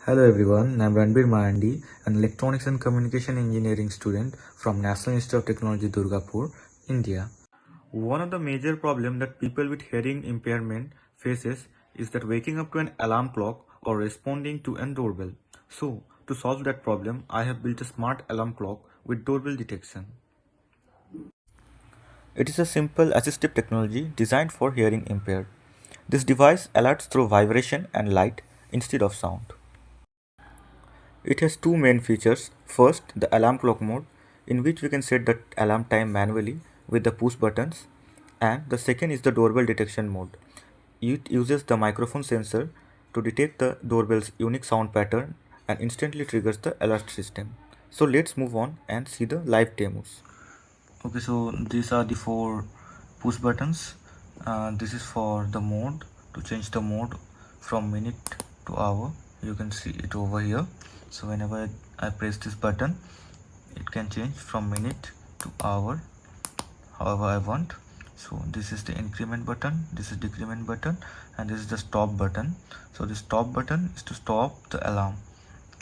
Hello everyone, I'm Ranbir Mahandi, an Electronics and Communication Engineering student from National Institute of Technology, Durgapur, India. One of the major problems that people with hearing impairment faces is that waking up to an alarm clock or responding to a doorbell. So, to solve that problem, I have built a smart alarm clock with doorbell detection. It is a simple assistive technology designed for hearing impaired. This device alerts through vibration and light instead of sound. It has two main features. First, the alarm clock mode, in which we can set the alarm time manually with the push buttons, and the second is the doorbell detection mode. It uses the microphone sensor to detect the doorbell's unique sound pattern and instantly triggers the alert system. So let's move on and see the live demos. Okay, so these are the four push buttons. This is for the mode, to change the mode from minute to hour. You can see it over here. So whenever I press this button, it can change from minute to hour however I want. So this is the increment button, this is decrement button, and this is the stop button. So the stop button is to stop the alarm.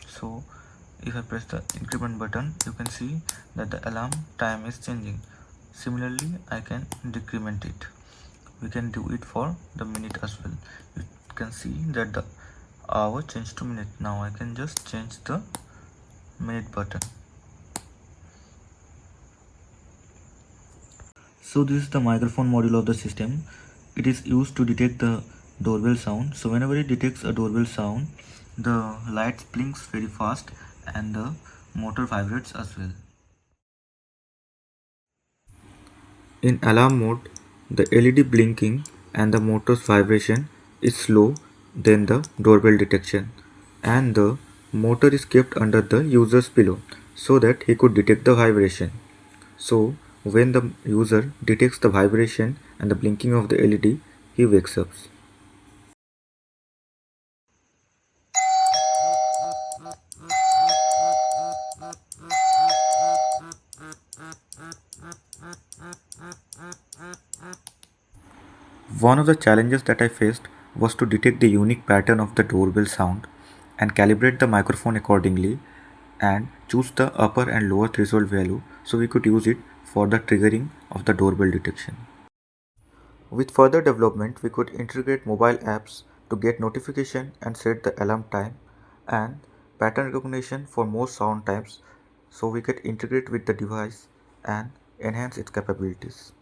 So if I press the increment button, you can see that the alarm time is changing. Similarly, I can decrement it. We can do it for the minute as well. You can see that the hour changed to minute. Now I can just change the minute button. So this is the microphone module of the system. It is used to detect the doorbell sound. So whenever it detects a doorbell sound, the lights blinks very fast and the motor vibrates as well. In alarm mode, the LED blinking and the motor's vibration is slow than the doorbell detection, and the motor is kept under the user's pillow so that he could detect the vibration. So when the user detects the vibration and the blinking of the LED, he wakes up. One of the challenges that I faced was to detect the unique pattern of the doorbell sound and calibrate the microphone accordingly and choose the upper and lower threshold value so we could use it for the triggering of the doorbell detection. With further development, we could integrate mobile apps to get notification and set the alarm time and pattern recognition for more sound types so we could integrate with the device and enhance its capabilities.